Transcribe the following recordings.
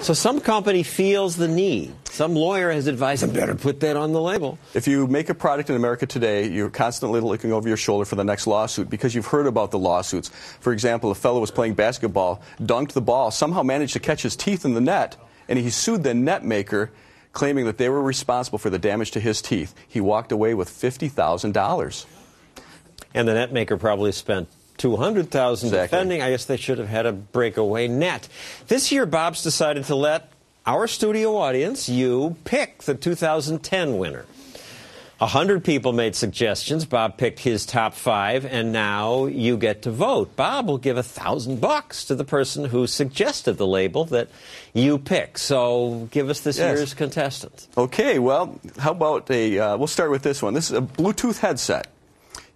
So some company feels the need. Some lawyer has advised them better put that on the label. If you make a product in America today, you're constantly looking over your shoulder for the next lawsuit because you've heard about the lawsuits. For example, a fellow was playing basketball, dunked the ball, somehow managed to catch his teeth in the net, and he sued the net maker, claiming that they were responsible for the damage to his teeth. He walked away with $50,000. And the net maker probably spent $200,000 defending. I guess they should have had a breakaway net. This year, Bob's decided to let our studio audience, you, pick the 2010 winner. 100 people made suggestions. Bob picked his top 5, and now you get to vote. Bob will give $1,000 to the person who suggested the label that you pick. So give us this year's contestant. Okay, well, how about we'll start with this one. This is a Bluetooth headset.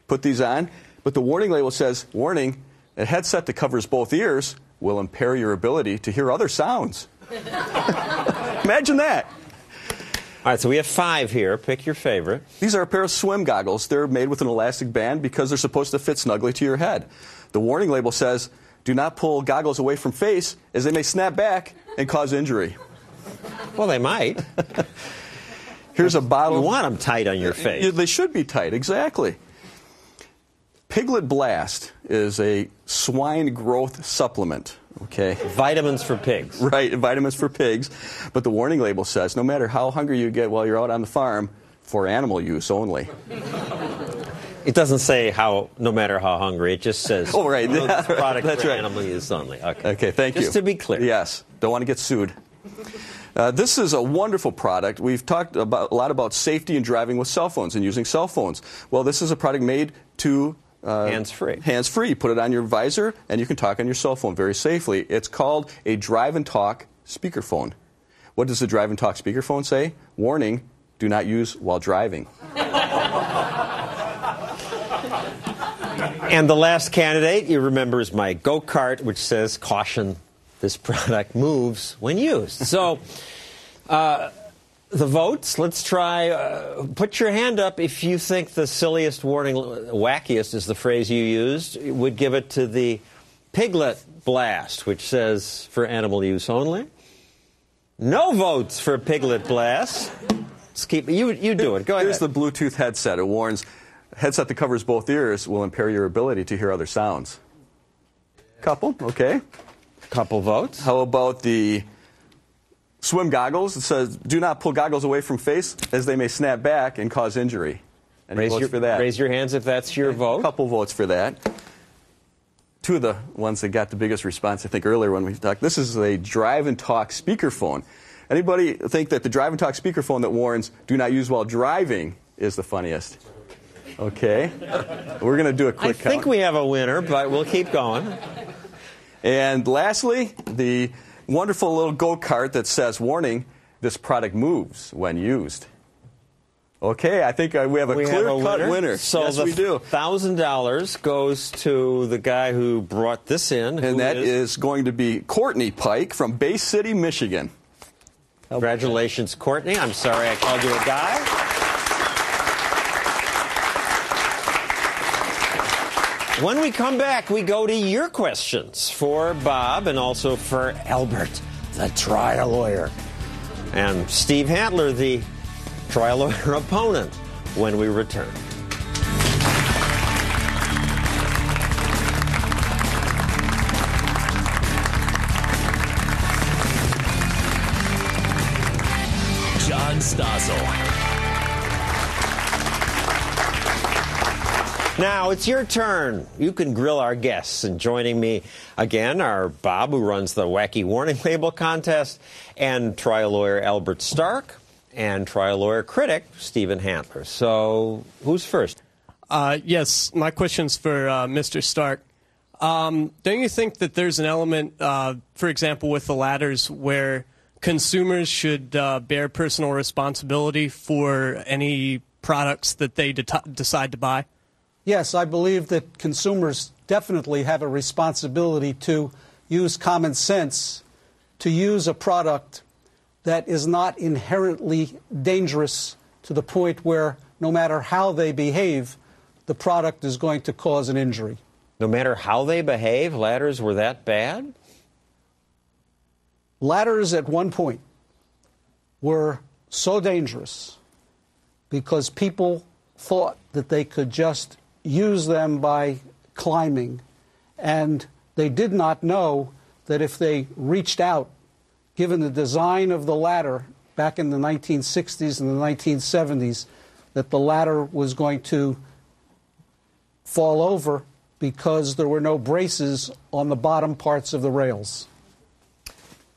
Put these on, but the warning label says, warning, a headset that covers both ears will impair your ability to hear other sounds. Imagine that. All right, so we have 5 here. Pick your favorite. These are a pair of swim goggles. They're made with an elastic band because they're supposed to fit snugly to your head. The warning label says, do not pull goggles away from face as they may snap back and cause injury. Well, they might. Here's a bottle. You want them tight on your face. They should be tight, exactly. Piglet Blast is a swine growth supplement. Okay. Vitamins for pigs. Right, vitamins for pigs. But the warning label says, no matter how hungry you get while you're out on the farm, for animal use only. It doesn't say no matter how hungry. It just says, oh, right. This product That's for right. animal use only. Okay, okay, thank you. Just to be clear. Yes, don't want to get sued. This is a wonderful product. We've talked a lot about safety and driving with cell phones and using cell phones. Well, this is a product made to hands-free. Hands-free. Put it on your visor, and you can talk on your cell phone very safely. It's called a Drive and Talk speakerphone. What does the Drive and Talk speakerphone say? Warning, do not use while driving. And the last candidate, you remember, is my go-kart, which says, caution, this product moves when used. So, the votes, let's try, put your hand up if you think the silliest warning, wackiest is the phrase you used, would give it to the Piglet Blast, which says for animal use only. No votes for Piglet Blast. Let's keep, you do it, go ahead. Here's the Bluetooth headset. It warns, headset that covers both ears will impair your ability to hear other sounds. Couple, okay. Couple votes. How about the swim goggles? It says, do not pull goggles away from face as they may snap back and cause injury. Any votes for that? Raise your hands if that's your vote. A couple votes for that. 2 of the ones that got the biggest response, I think, earlier when we talked. This is a Drive and Talk speakerphone. Anybody think that the Drive and Talk speakerphone that warns, do not use while driving, is the funniest? Okay. We're going to do a quick count. I think we have a winner, but we'll keep going. And lastly, the wonderful little go-kart that says, warning, this product moves when used. Okay, I think we have a clear-cut winner. So yes, we do. $1,000 goes to the guy who brought this in. And that is going to be Courtney Pike from Bay City, Michigan. Congratulations, Courtney. I'm sorry I called you a guy. When we come back, we go to your questions for Bob and also for Albert, the trial lawyer, and Steve Handler, the trial lawyer opponent, when we return. John Stossel. Now, it's your turn. You can grill our guests. And joining me again are Bob, who runs the Wacky Warning Label Contest, and trial lawyer Albert Stark, and trial lawyer critic Stephen Handler. So, who's first? Yes, my question's for Mr. Stark. Don't you think that there's an element, for example, with the ladders, where consumers should bear personal responsibility for any products that they decide to buy? Yes, I believe that consumers definitely have a responsibility to use common sense to use a product that is not inherently dangerous to the point where no matter how they behave, the product is going to cause an injury. No matter how they behave, ladders were that bad? Ladders at one point were so dangerous because people thought that they could just use them by climbing, and they did not know that if they reached out, given the design of the ladder back in the 1960s and the 1970s, that the ladder was going to fall over because there were no braces on the bottom parts of the rails.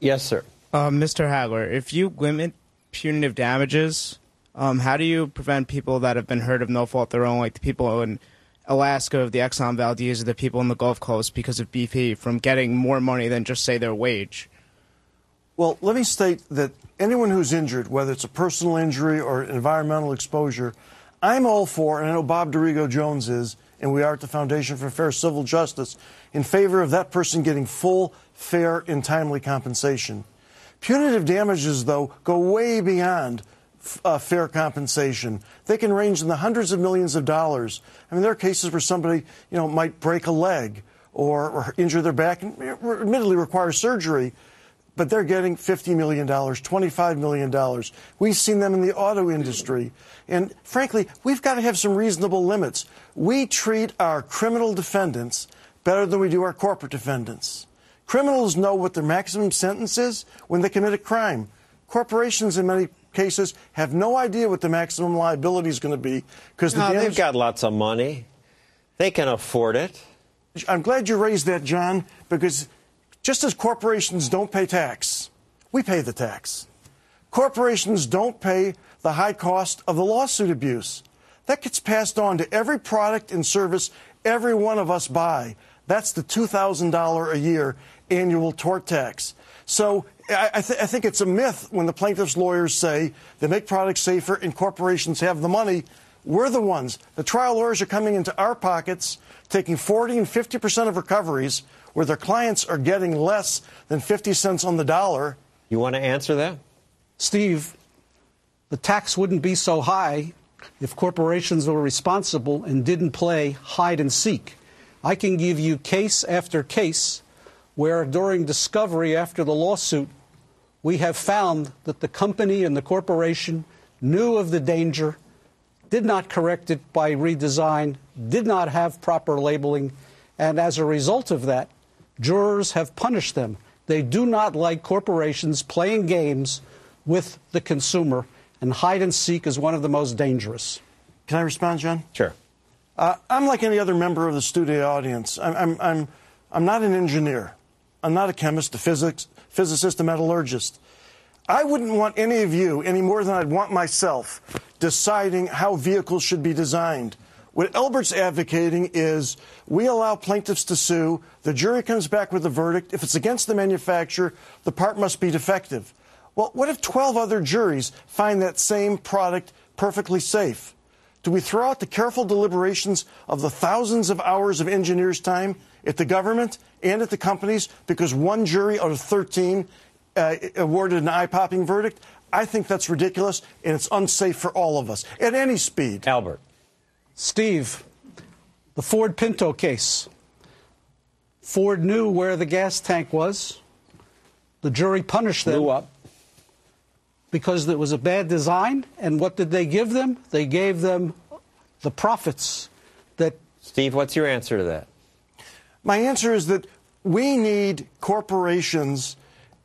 Yes, sir. Mr. Hagler, if you limit punitive damages, how do you prevent people that have been hurt of no fault of their own, like the people in Alaska of the Exxon Valdez or the people in the Gulf Coast because of BP, from getting more money than just, say, their wage? Well, let me state that anyone who's injured, whether it's a personal injury or environmental exposure, I'm all for, and I know Bob Dorigo Jones is, and we are at the Foundation for Fair Civil Justice, in favor of that person getting full, fair, and timely compensation. Punitive damages, though, go way beyond fair compensation. They can range in the hundreds of millions of dollars. I mean, there are cases where somebody, might break a leg or injure their back and admittedly require surgery, but they're getting $50 million, $25 million. We've seen them in the auto industry. And frankly, we've got to have some reasonable limits. We treat our criminal defendants better than we do our corporate defendants. Criminals know what their maximum sentence is when they commit a crime. Corporations, in many cases, have no idea what the maximum liability is going to be because they've got lots of money. They can afford it. I'm glad you raised that, John, because just as corporations don't pay tax, we pay the tax. Corporations don't pay the high cost of the lawsuit abuse. That gets passed on to every product and service every one of us buy. That's the $2,000 a year annual tort tax. So I think it's a myth when the plaintiffs' lawyers say they make products safer and corporations have the money. We're the ones. The trial lawyers are coming into our pockets, taking 40 and 50% of recoveries, where their clients are getting less than 50 cents on the dollar. You want to answer that? Steve, the tax wouldn't be so high if corporations were responsible and didn't play hide and seek. I can give you case after case where during discovery after the lawsuit, we have found that the company and the corporation knew of the danger, did not correct it by redesign, did not have proper labeling, and as a result of that, jurors have punished them. They do not like corporations playing games with the consumer, and hide and seek is one of the most dangerous. Can I respond, John? Sure. I'm like any other member of the studio audience. I'm not an engineer. I'm not a chemist, a physicist, a metallurgist. I wouldn't want any of you, any more than I'd want myself, deciding how vehicles should be designed. What Elbert's advocating is we allow plaintiffs to sue. The jury comes back with a verdict. If it's against the manufacturer, the part must be defective. Well, what if 12 other juries find that same product perfectly safe? Do we throw out the careful deliberations of the thousands of hours of engineers' time at the government and at the companies because one jury out of 13 awarded an eye-popping verdict? I think that's ridiculous, and it's unsafe for all of us at any speed. Albert. Steve, the Ford Pinto case. Ford knew where the gas tank was. The jury punished them. Blew up. Because it was a bad design. And what did they give them? They gave them the profits that... Steve, what's your answer to that? My answer is that we need corporations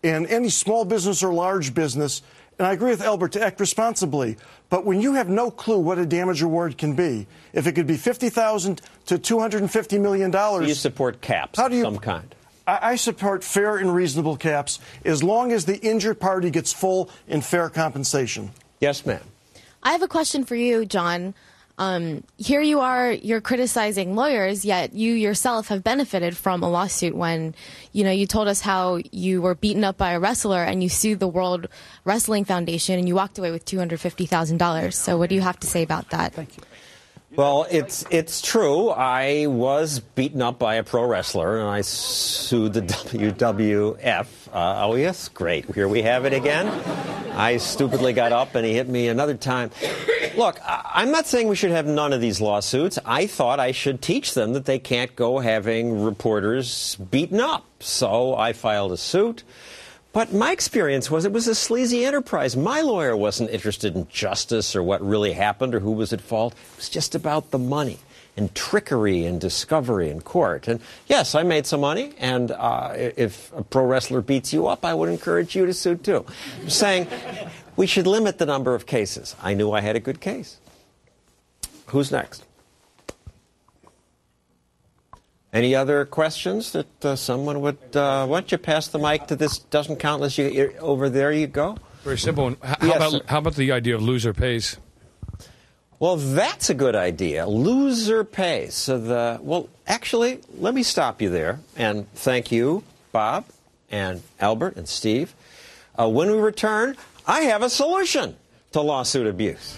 and any small business or large business, and I agree with Albert, to act responsibly. But when you have no clue what a damage award can be, if it could be $50,000 to $250 million... You support caps of some kind. I support fair and reasonable caps as long as the injured party gets full and fair compensation. Yes, ma'am. I have a question for you, John. Here you are, you're criticizing lawyers, yet you yourself have benefited from a lawsuit when, you told us how you were beaten up by a wrestler and you sued the World Wrestling Foundation and you walked away with $250,000. So what do you have to say about that? Thank you. Well, it's true. I was beaten up by a pro wrestler, and I sued the WWF. Oh, yes, great. Here we have it again. I stupidly got up, and he hit me another time. Look, I'm not saying we should have none of these lawsuits. I thought I should teach them that they can't go having reporters beaten up. So I filed a suit. But my experience was it was a sleazy enterprise. My lawyer wasn't interested in justice or what really happened or who was at fault. It was just about the money and trickery and discovery in court. And yes, I made some money, and if a pro wrestler beats you up, I would encourage you to sue too. I'm saying we should limit the number of cases. I knew I had a good case. Who's next? Any other questions that someone would... why don't you pass the mic to this? Doesn't count unless you... Over there you go. Very simple. How about the idea of loser pays? Well, that's a good idea. Loser pays. So well, actually, let me stop you there. And thank you, Bob and Albert and Steve. When we return, I have a solution to lawsuit abuse.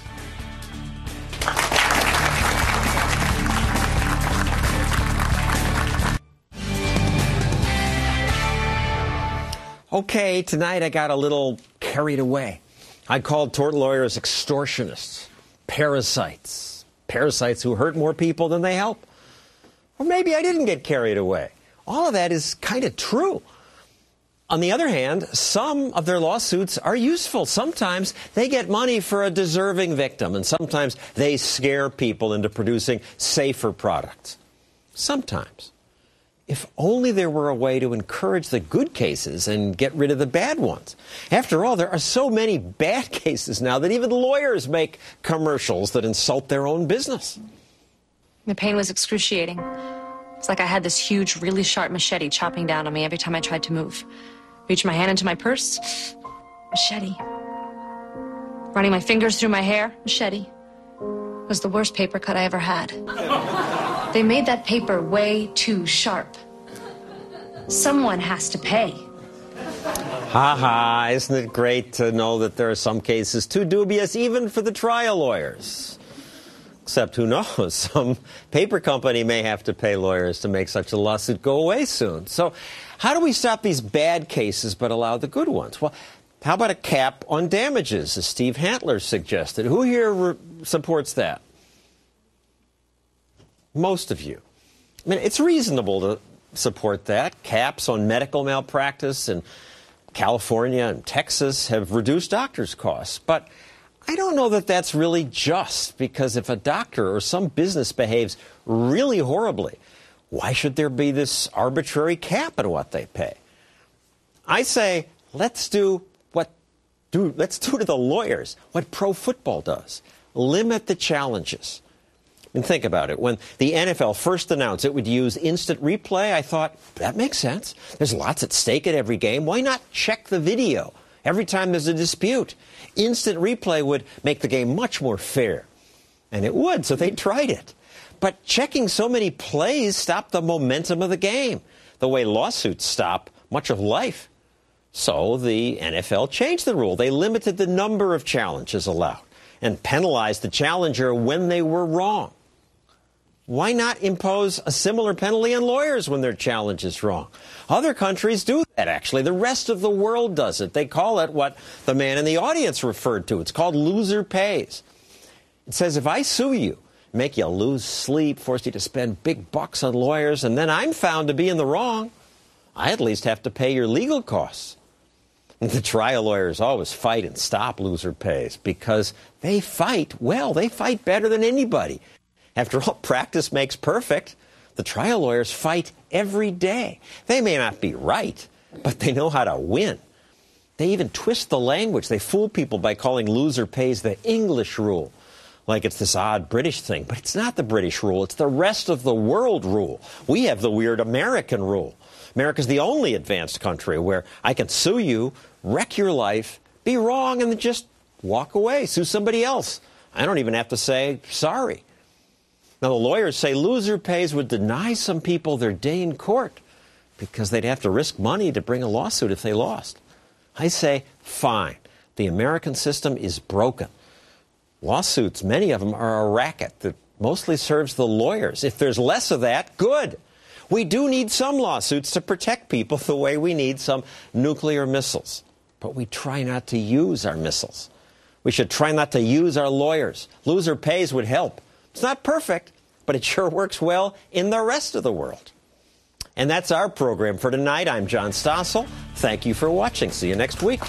Okay, tonight I got a little carried away. I called tort lawyers extortionists, parasites who hurt more people than they help. Or maybe I didn't get carried away. All of that is kind of true. On the other hand, some of their lawsuits are useful. Sometimes they get money for a deserving victim, and sometimes they scare people into producing safer products. Sometimes. If only there were a way to encourage the good cases and get rid of the bad ones. After all, there are so many bad cases now that even lawyers make commercials that insult their own business. The pain was excruciating. It's like I had this huge, really sharp machete chopping down on me every time I tried to move. Reach my hand into my purse, machete. Running my fingers through my hair, machete. It was the worst paper cut I ever had. They made that paper way too sharp. Someone has to pay. Ha ha, isn't it great to know that there are some cases too dubious even for the trial lawyers? Except who knows, some paper company may have to pay lawyers to make such a lawsuit go away soon. So how do we stop these bad cases but allow the good ones? Well, how about a cap on damages, as Steve Hantler suggested? Who here supports that? Most of you. I mean, it's reasonable to support that. Caps on medical malpractice in California and Texas have reduced doctors' costs. But I don't know that that's really just, because if a doctor or some business behaves really horribly, why should there be this arbitrary cap on what they pay? I say, let's do to the lawyers what pro football does. Limit the challenges. And think about it. When the NFL first announced it would use instant replay, I thought, that makes sense. There's lots at stake at every game. Why not check the video every time there's a dispute? Instant replay would make the game much more fair. And it would, so they tried it. But checking so many plays stopped the momentum of the game, the way lawsuits stop much of life. So the NFL changed the rule. They limited the number of challenges allowed and penalized the challenger when they were wrong. Why not impose a similar penalty on lawyers when their challenge is wrong? Other countries do that, actually. The rest of the world does it. They call it what the man in the audience referred to. It's called loser pays. It says, if I sue you, make you lose sleep, force you to spend big bucks on lawyers, and then I'm found to be in the wrong, I at least have to pay your legal costs. And the trial lawyers always fight and stop loser pays because they fight well. They fight better than anybody. After all, practice makes perfect. The trial lawyers fight every day. They may not be right, but they know how to win. They even twist the language. They fool people by calling loser pays the English rule, like it's this odd British thing. But it's not the British rule. It's the rest of the world rule. We have the weird American rule. America's the only advanced country where I can sue you, wreck your life, be wrong, and then just walk away, sue somebody else. I don't even have to say sorry. Now, the lawyers say loser pays would deny some people their day in court because they'd have to risk money to bring a lawsuit if they lost. I say, fine. The American system is broken. Lawsuits, many of them, are a racket that mostly serves the lawyers. If there's less of that, good. We do need some lawsuits to protect people the way we need some nuclear missiles. But we try not to use our missiles. We should try not to use our lawyers. Loser pays would help. It's not perfect, but it sure works well in the rest of the world. And that's our program for tonight. I'm John Stossel. Thank you for watching. See you next week.